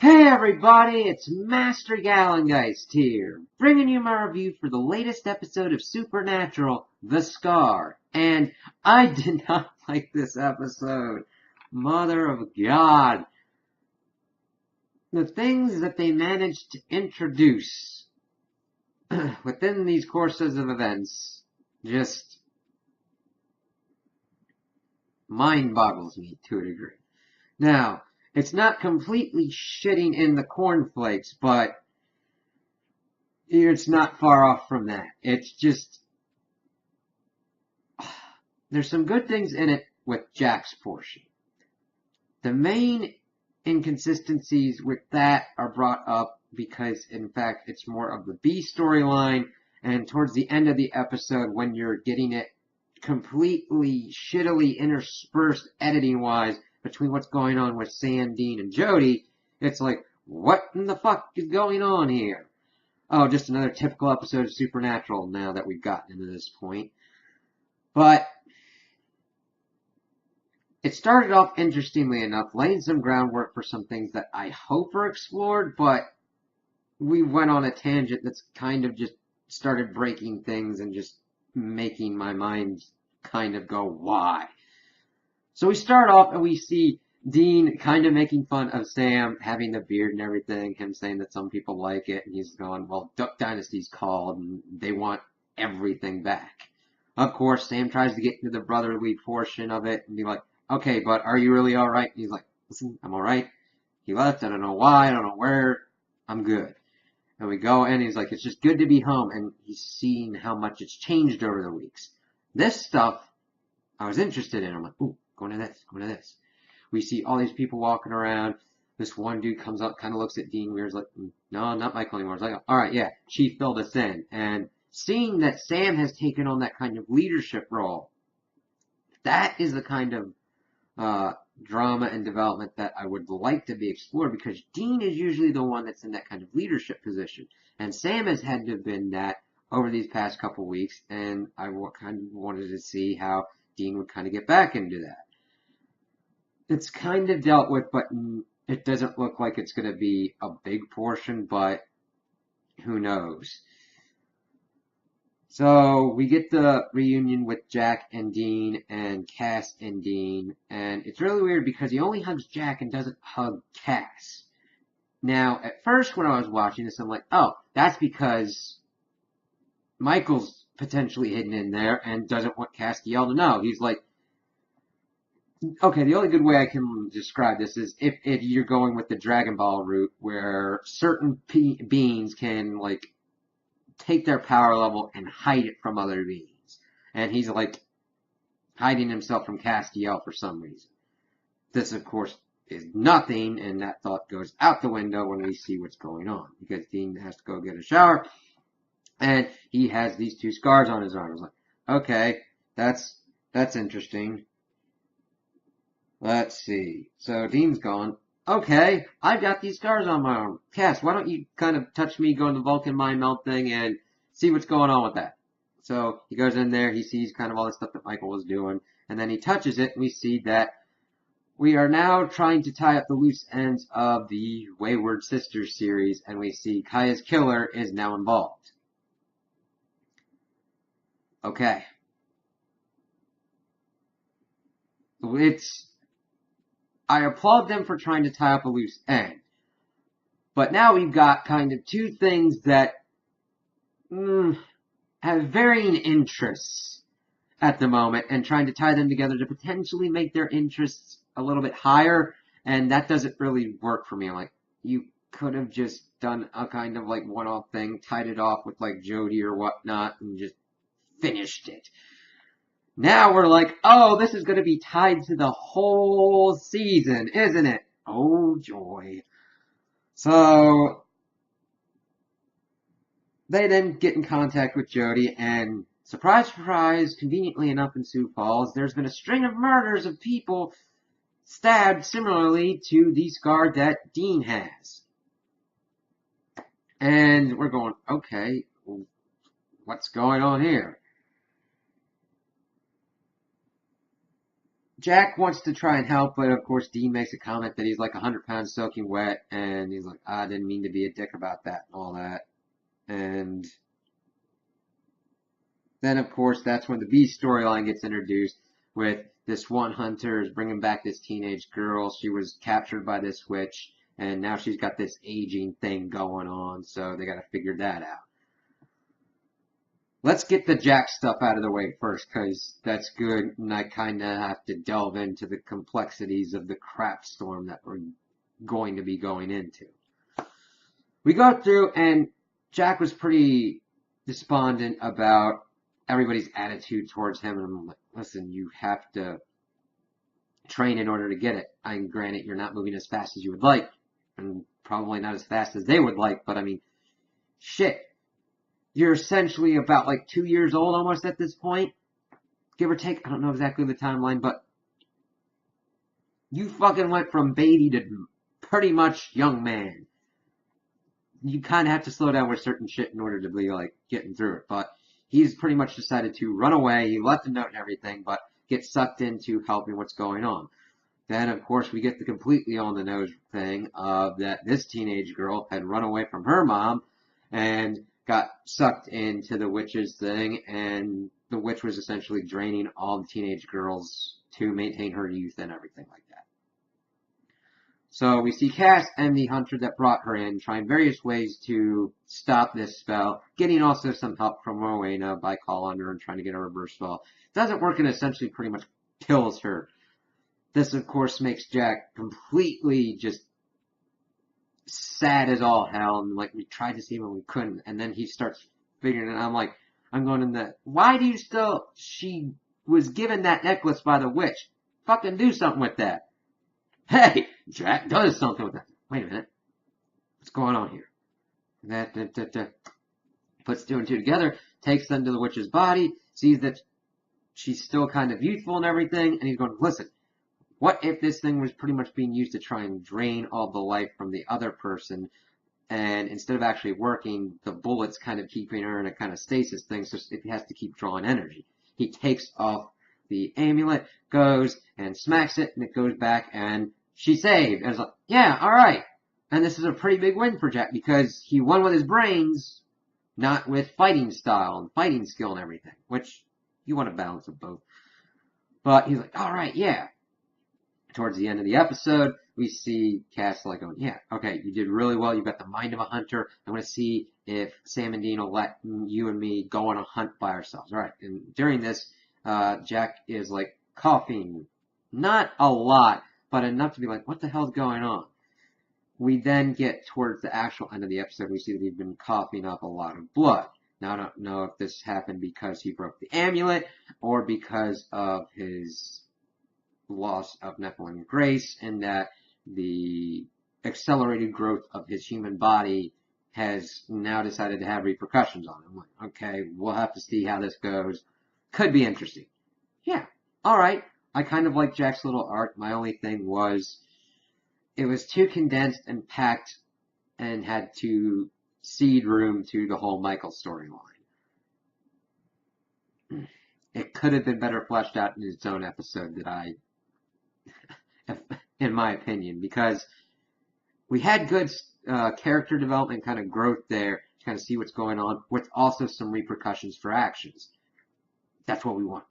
Hey everybody, it's Master Gallengeist here, bringing you my review for the latest episode of Supernatural, The Scar. And I did not like this episode. Mother of God. The things that they managed to introduce within these courses of events just mind boggles me to a degree. Now, it's not completely shitting in the cornflakes, but it's not far off from that. It's just, there's some good things in it with Jack's portion. The main inconsistencies with that are brought up because, in fact, it's more of the B storyline, and towards the end of the episode, when you're getting it completely shittily interspersed editing-wise between what's going on with Sam, Dean, and Jody, it's like, what in the fuck is going on here? Oh, just another typical episode of Supernatural now that we've gotten into this point. But it started off interestingly enough, laying some groundwork for some things that I hope are explored, but we went on a tangent that's kind of just started breaking things and just making my mind kind of go, why? So we start off and we see Dean kind of making fun of Sam having the beard and everything, him saying that some people like it, and he's going, well, Duck Dynasty's called, and they want everything back. Of course, Sam tries to get into the brotherly portion of it, and be like, okay, but are you really alright? And he's like, listen, I'm alright. He left, I don't know why, I don't know where, I'm good. And we go in, he's like, it's just good to be home, and he's seen how much it's changed over the weeks. This stuff, I was interested in. I'm like, ooh, going to this, going to this. We see all these people walking around. This one dude comes up, kind of looks at Dean Weir's like, no, not Michael anymore. It's like, all right, yeah, Chief filled us in. And seeing that Sam has taken on that kind of leadership role, that is the kind of drama and development that I would like to be explored, because Dean is usually the one that's in that kind of leadership position. And Sam has had to have been that over these past couple weeks, and I kind of wanted to see how Dean would kind of get back into that. It's kind of dealt with, but it doesn't look like it's going to be a big portion, but who knows. So we get the reunion with Jack and Dean and Cass and Dean, and it's really weird because he only hugs Jack and doesn't hug Cass. Now, at first when I was watching this, I'm like, oh, that's because Michael's potentially hidden in there and doesn't want Castiel to know. He's like, okay, the only good way I can describe this is if you're going with the Dragon Ball route, where certain beings can, like, take their power level and hide it from other beings. And he's, like, hiding himself from Castiel for some reason. This, of course, is nothing, and that thought goes out the window when we see what's going on, because Dean has to go get a shower, and he has these two scars on his arm. I was like, okay, that's interesting. Let's see. So Dean's gone. Okay, I've got these scars on my arm. Cass, why don't you kind of touch me, go in the Vulcan mind melt thing, and see what's going on with that. So he goes in there, he sees kind of all the stuff that Michael was doing, and then he touches it, and we see that we are now trying to tie up the loose ends of the Wayward Sisters series, and we see Kaya's killer is now involved. Okay. I applaud them for trying to tie up a loose end. But now we've got kind of two things that have varying interests at the moment, and trying to tie them together to potentially make their interests a little bit higher, and that doesn't really work for me. Like, you could have just done a kind of like one-off thing, tied it off with like Jody or whatnot, and just finished it. Now we're like, oh, this is going to be tied to the whole season, isn't it? Oh, joy. So they then get in contact with Jody, and surprise, surprise, conveniently enough in Sioux Falls, there's been a string of murders of people stabbed similarly to the scar that Dean has. And we're going, okay, what's going on here? Jack wants to try and help, but of course Dean makes a comment that he's like 100 pounds soaking wet, and he's like, I didn't mean to be a dick about that and all that. And then, of course, that's when the Beast storyline gets introduced with this one hunter is bringing back this teenage girl. She was captured by this witch, and now she's got this aging thing going on, so they gotta figure that out. Let's get the Jack stuff out of the way first, because that's good, and I kind of have to delve into the complexities of the crap storm that we're going to be going into. We go through, and Jack was pretty despondent about everybody's attitude towards him, and I'm like, listen, you have to train in order to get it. And granted, you're not moving as fast as you would like, and probably not as fast as they would like, but I mean, shit. You're essentially about like 2 years old almost at this point, give or take. I don't know exactly the timeline, but you fucking went from baby to pretty much young man. You kind of have to slow down with certain shit in order to be like getting through it, but he's pretty much decided to run away. He left a note and everything, but get sucked into helping what's going on. Then, of course, we get the completely on the nose thing of that this teenage girl had run away from her mom and got sucked into the witch's thing, and the witch was essentially draining all the teenage girls to maintain her youth and everything like that. So we see Cass and the hunter that brought her in trying various ways to stop this spell, getting also some help from Rowena by calling her and trying to get a reverse spell. Doesn't work and essentially pretty much kills her. This, of course, makes Jack completely just sad as all hell, and like we tried to save him, we couldn't, and then he starts figuring it out. I'm like, I'm going in the, why do you still, she was given that necklace by the witch. Fucking do something with that. Hey, Jack does something with that. Wait a minute. What's going on here? That puts two and two together, takes them to the witch's body, sees that she's still kind of youthful and everything, and he's going, listen, what if this thing was pretty much being used to try and drain all the life from the other person, and instead of actually working, the bullet's kind of keeping her in a kind of stasis thing, so it has to keep drawing energy. He takes off the amulet, goes and smacks it, and it goes back, and she's saved. And it's like, yeah, alright. And this is a pretty big win for Jack, because he won with his brains, not with fighting style and fighting skill and everything, which you want a balance of both. But he's like, alright, yeah. Towards the end of the episode, we see Cass like going, yeah, okay, you did really well. You've got the mind of a hunter. I'm going to see if Sam and Dean will let you and me go on a hunt by ourselves. All right. And during this, Jack is like coughing. Not a lot, but enough to be like, what the hell's going on? We then get towards the actual end of the episode. We see that he's been coughing up a lot of blood. Now, I don't know if this happened because he broke the amulet or because of his loss of Nephilim grace, and that the accelerated growth of his human body has now decided to have repercussions on him. Like, okay, we'll have to see how this goes. Could be interesting. Yeah, alright. I kind of like Jack's little arc. My only thing was, it was too condensed and packed and had to cede room to the whole Michael storyline. It could have been better fleshed out in its own episode that I in my opinion, because we had good character development, kind of growth there to kind of see what's going on, with also some repercussions for actions. That's what we want.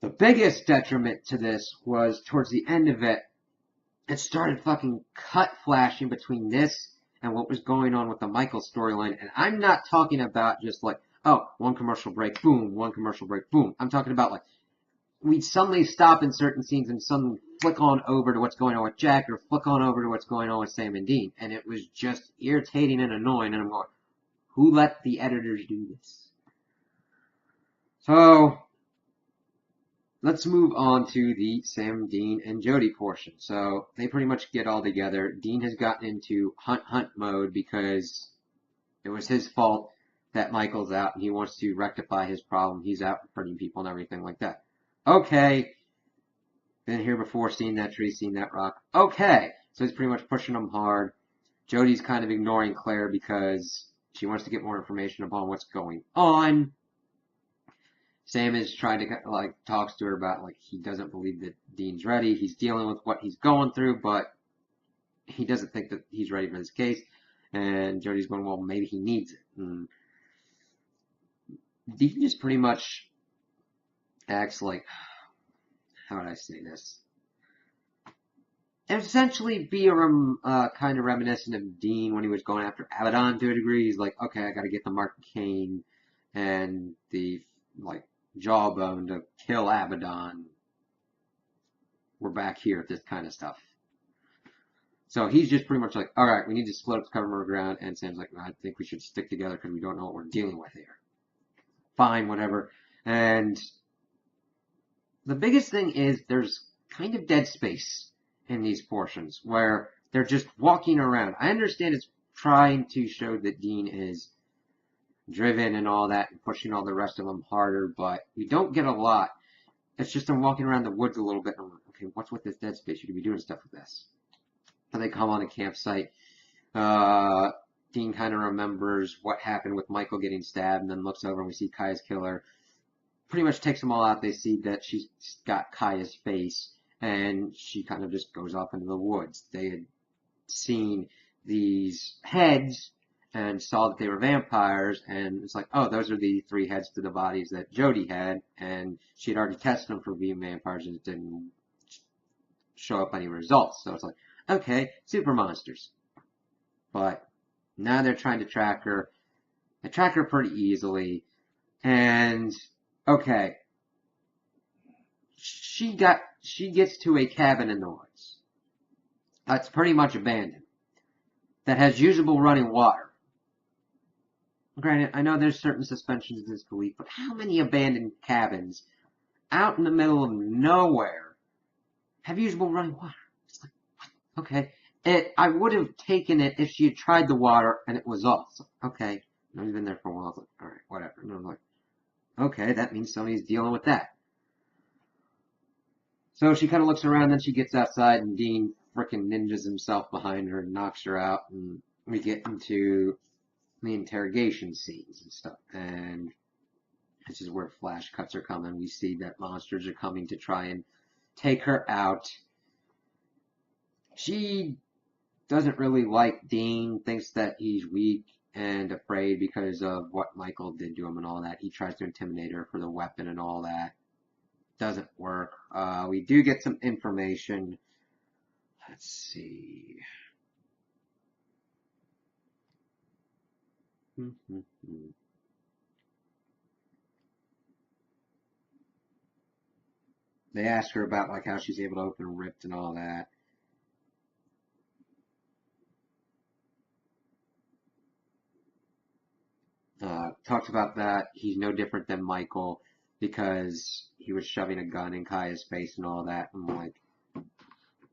The biggest detriment to this was towards the end of it, it started fucking cut flashing between this and what was going on with the Michael storyline, and I'm not talking about just like, oh, one commercial break, boom, one commercial break, boom. I'm talking about like, we'd suddenly stop in certain scenes and suddenly flick on over to what's going on with Jack or flick on over to what's going on with Sam and Dean. And it was just irritating and annoying. And I'm going, who let the editors do this? So, let's move on to the Sam, Dean, and Jody portion. So, they pretty much get all together. Dean has gotten into hunt mode because it was his fault that Michael's out and he wants to rectify his problem. He's out hurting people and everything like that. Okay, been here before, seen that tree, seen that rock. Okay, so he's pretty much pushing them hard. Jody's kind of ignoring Claire because she wants to get more information upon what's going on. Sam is trying to, like, talks to her about, like, he doesn't believe that Dean's ready. He's dealing with what he's going through, but he doesn't think that he's ready for this case. And Jody's going, well, maybe he needs it. And Dean just pretty much acts like, how would I say this? Essentially be a kind of reminiscent of Dean when he was going after Abaddon to a degree. He's like, okay, I got to get the Mark Kane and the like Jawbone to kill Abaddon. We're back here at this kind of stuff. So he's just pretty much like, all right, we need to split up the cover more ground. And Sam's like, I think we should stick together because we don't know what we're dealing with here. Fine, whatever. And the biggest thing is there's kind of dead space in these portions where they're just walking around. I understand it's trying to show that Dean is driven and all that and pushing all the rest of them harder, but we don't get a lot. It's just them walking around the woods a little bit. And I'm like, okay, what's with this dead space? You could be doing stuff with this. And they come on a campsite. Dean kind of remembers what happened with Michael getting stabbed and then looks over and we see Kaya's killer. Pretty much takes them all out. They see that she's got Kaya's face and she kind of just goes off into the woods. They had seen these heads and saw that they were vampires, and it's like, oh, those are the 3 heads to the bodies that Jody had, and she had already tested them for being vampires and it didn't show up any results. So it's like, okay, super monsters. But now they're trying to track her. They track her pretty easily, and okay, she gets to a cabin in the woods that's pretty much abandoned, that has usable running water. Granted, I know there's certain suspensions of disbelief, but how many abandoned cabins out in the middle of nowhere have usable running water? It's like, okay. I would have taken it if she had tried the water and it was off. So, okay. I've been there for a while. I was like, alright, whatever. And I'm like, okay, that means somebody's dealing with that. So she kind of looks around, then she gets outside, and Dean frickin' ninjas himself behind her and knocks her out, and we get into the interrogation scenes and stuff. And this is where flash cuts are coming. We see that monsters are coming to try and take her out. She doesn't really like Dean, thinks that he's weak and afraid because of what Michael did to him and all that. He tries to intimidate her for the weapon and all that. Doesn't work. We do get some information. Let's see. They ask her about like how she's able to open a rift and all that. Talks about that. He's no different than Michael because he was shoving a gun in Kaya's face and all that. I'm like,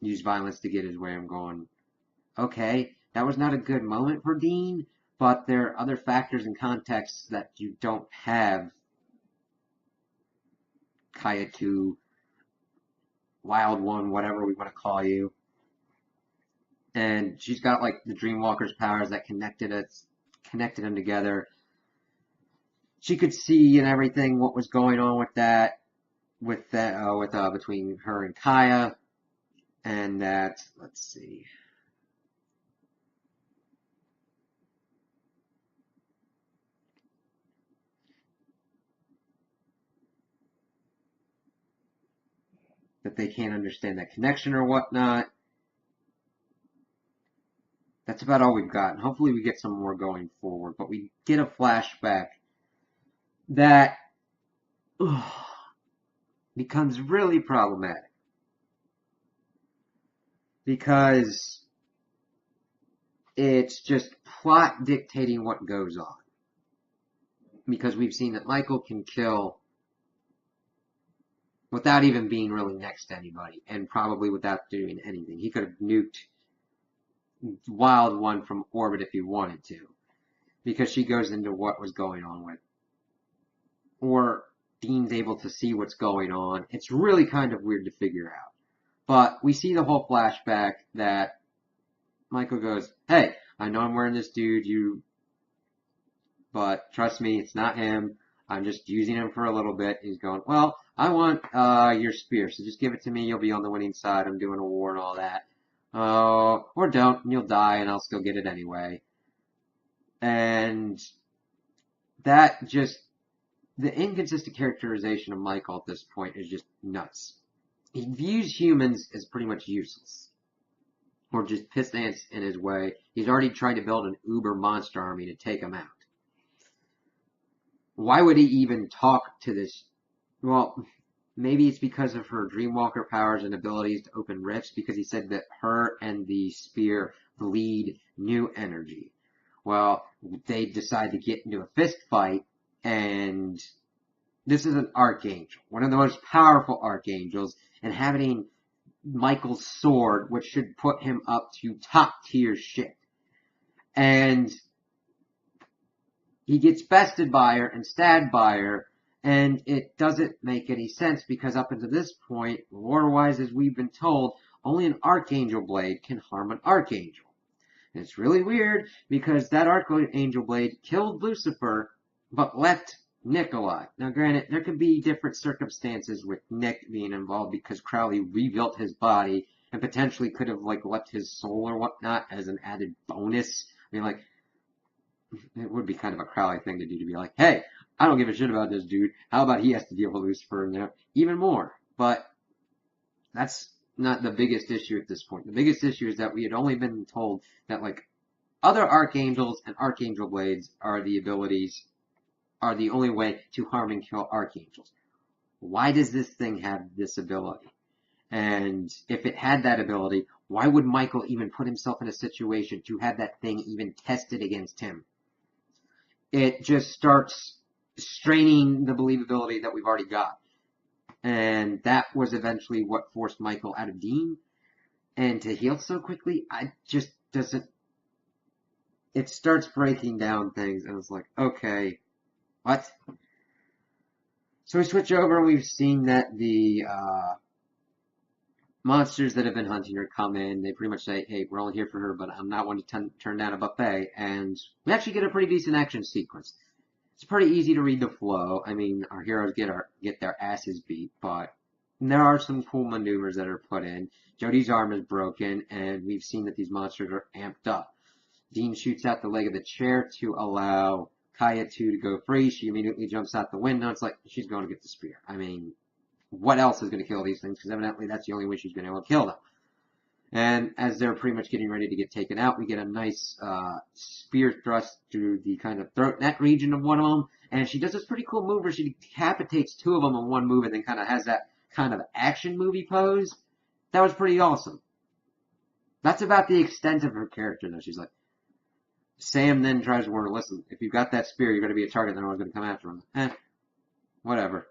use violence to get his way. I'm going, okay, that was not a good moment for Dean, but there are other factors and contexts that you don't have Kaya to Wild One, whatever we want to call you. And she's got like the Dreamwalker's powers that connected them together. She could see and everything what was going on with that, between her and Kaya, and that. Let's see. That they can't understand that connection or whatnot. That's about all we've got. And hopefully we get some more going forward. But we get a flashback that becomes really problematic. Because it's just plot dictating what goes on. Because we've seen that Michael can kill without even being really next to anybody. And probably without doing anything. He could have nuked Wild One from orbit if he wanted to. Because she goes into what was going on with. Or Dean's able to see what's going on. It's really kind of weird to figure out. But we see the whole flashback that Michael goes, hey, I know I'm wearing this dude, but trust me, it's not him. I'm just using him for a little bit. He's going, well, I want your spear, so just give it to me. You'll be on the winning side. I'm doing a war and all that. Or don't, and you'll die, and I'll still get it anyway. And that just, the inconsistent characterization of Michael at this point is just nuts. He views humans as pretty much useless. Or just piss ants in his way. He's already tried to build an uber monster army to take him out. Why would he even talk to this? Well, maybe it's because of her Dreamwalker powers and abilities to open rifts, because he said that her and the spear bleed new energy. Well, they decide to get into a fist fight, and this is an archangel, one of the most powerful archangels, inhabiting Michael's sword, which should put him up to top tier shit. And he gets bested by her and stabbed by her, and it doesn't make any sense, because up until this point, lore-wise, as we've been told, only an archangel blade can harm an archangel. And it's really weird, because that archangel blade killed Lucifer, but left Nick alive. Now granted, there could be different circumstances with Nick being involved, because Crowley rebuilt his body and potentially could have left his soul or whatnot as an added bonus. I mean, it would be kind of a Crowley thing to do, to be like, hey, I don't give a shit about this dude. How about he has to deal with Lucifer and there even more? But that's not the biggest issue at this point. The biggest issue is that we had only been told that other archangels and archangel blades are the only way to harm and kill archangels. Why does this thing have this ability? And if it had that ability, why would Michael even put himself in a situation to have that thing even tested against him? It just starts straining the believability that we've already got. And that was eventually what forced Michael out of Dean. And to heal so quickly, it starts breaking down things, and it's like, okay, what? So we switch over, and we've seen that the monsters that have been hunting her come in. They pretty much say, hey, we're only here for her, but I'm not one to turn down a buffet. And we actually get a pretty decent action sequence. It's pretty easy to read the flow. I mean, our heroes get their asses beat, but there are some cool maneuvers that are put in. Jodie's arm is broken, and we've seen that these monsters are amped up. Dean shoots out the leg of the chair to allow Kaya 2 to go free. She immediately jumps out the window. It's like, she's going to get the spear. I mean, what else is going to kill these things? Because evidently that's the only way she's been able to kill them. And as they're pretty much getting ready to get taken out, we get a nice spear thrust through the kind of throat net region of one of them. And she does this pretty cool move where she decapitates two of them in one move and then kind of has that kind of action movie pose. That was pretty awesome. That's about the extent of her character, though. She's like, Sam then tries to warn her, listen, if you've got that spear, you're going to be a target, then everyone's going to come after him. Whatever.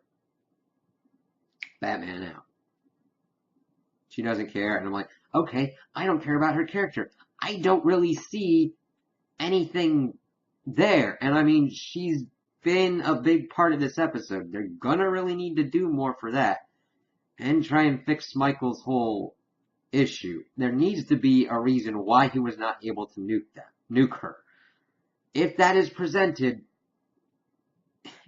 Batman out. She doesn't care, and I'm like, okay, I don't care about her character. I don't really see anything there. And I mean, she's been a big part of this episode. They're gonna really need to do more for that. And try and fix Michael's whole issue. There needs to be a reason why he was not able to nuke her. If that is presented,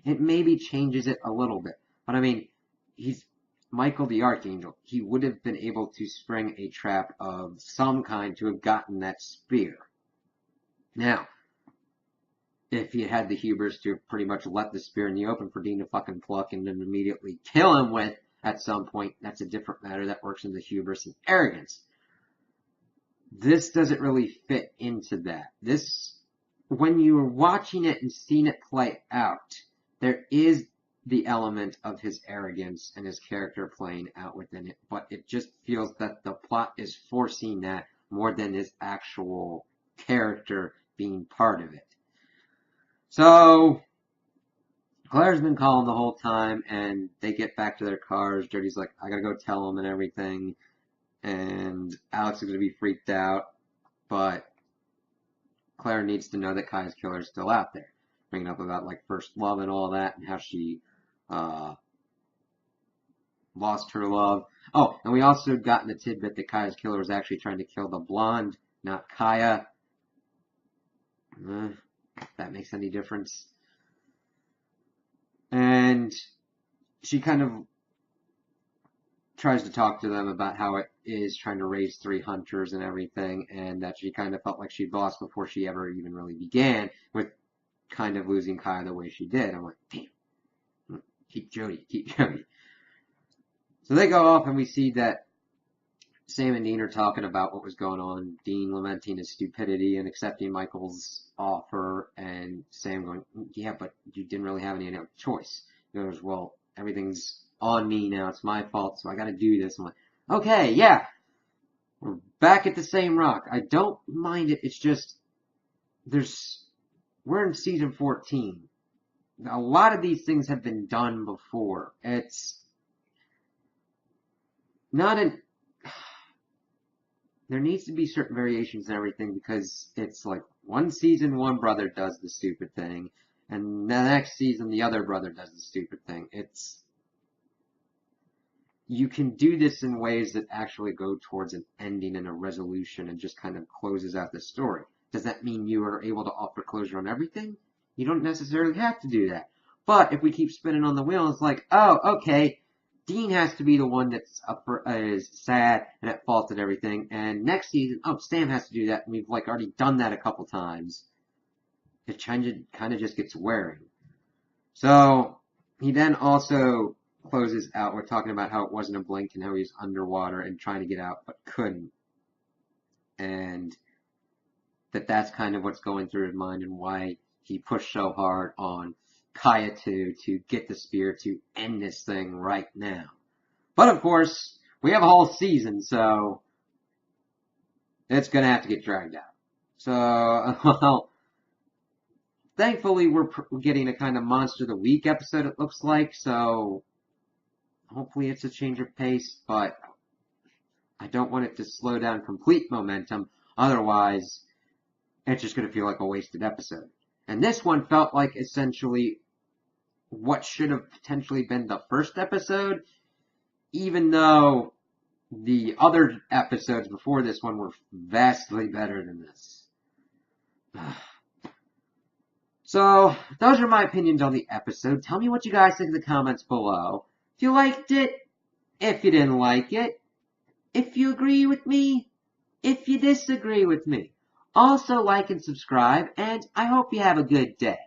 it maybe changes it a little bit. But I mean, he's Michael the Archangel. He would have been able to spring a trap of some kind to have gotten that spear. Now, if he had the hubris to have pretty much let the spear in the open for Dean to fucking pluck and then immediately kill him with at some point, that's a different matter. That works in the hubris and arrogance. This doesn't really fit into that. When you're watching it and seeing it play out, there is the element of his arrogance and his character playing out within it, but it just feels that the plot is forcing that more than his actual character being part of it. So, Claire's been calling the whole time, and they get back to their cars. Jodie's like, I gotta go tell him and everything, and Alex is gonna be freaked out, but Claire needs to know that Kaya's killer is still out there. Bringing up about first love and all that, and how she lost her love. Oh, and we also got in the tidbit that Kaya's killer was actually trying to kill the blonde, not Kaya. If that makes any difference. she kind of tries to talk to them about how it is trying to raise 3 hunters and everything, and that she kind of felt like she'd lost before she ever even really began with kind of losing Kaya the way she did. I'm like, damn, keep Jody. So they go off, and we see that Sam and Dean are talking about what was going on. Dean lamenting his stupidity and accepting Michael's offer, and Sam going, yeah, but you didn't really have any other choice. He goes, well, everything's on me now. It's my fault, so I gotta do this. I'm like, okay, yeah. We're back at the same rock. I don't mind it. It's just, we're in season 14. A lot of these things have been done before. It's not there needs to be certain variations and everything, because it's like one season one brother does the stupid thing, and the next season the other brother does the stupid thing. You can do this in ways that actually go towards an ending and a resolution and just kind of closes out the story. Does that mean you are able to offer closure on everything? You don't necessarily have to do that. But if we keep spinning on the wheel, it's like, oh, okay, Dean has to be the one that's is sad and at fault and everything. And next season, oh, Sam has to do that. And we've like already done that a couple times. It kind of just gets wearing. So he then also closes out. We're talking about how it wasn't a blink and how he was underwater and trying to get out but couldn't. And that's kind of what's going through his mind and why he pushed so hard on Kaya to get the spear to end this thing right now. But of course, we have a whole season, so it's going to have to get dragged out. So, well, thankfully we're getting a kind of Monster of the Week episode, it looks like, so hopefully it's a change of pace, but I don't want it to slow down complete momentum. Otherwise, it's just going to feel like a wasted episode. And this one felt like essentially what should have potentially been the first episode, even though the other episodes before this one were vastly better than this. So, those are my opinions on the episode. Tell me what you guys think in the comments below. If you liked it, if you didn't like it, if you agree with me, if you disagree with me. Also like and subscribe, and I hope you have a good day.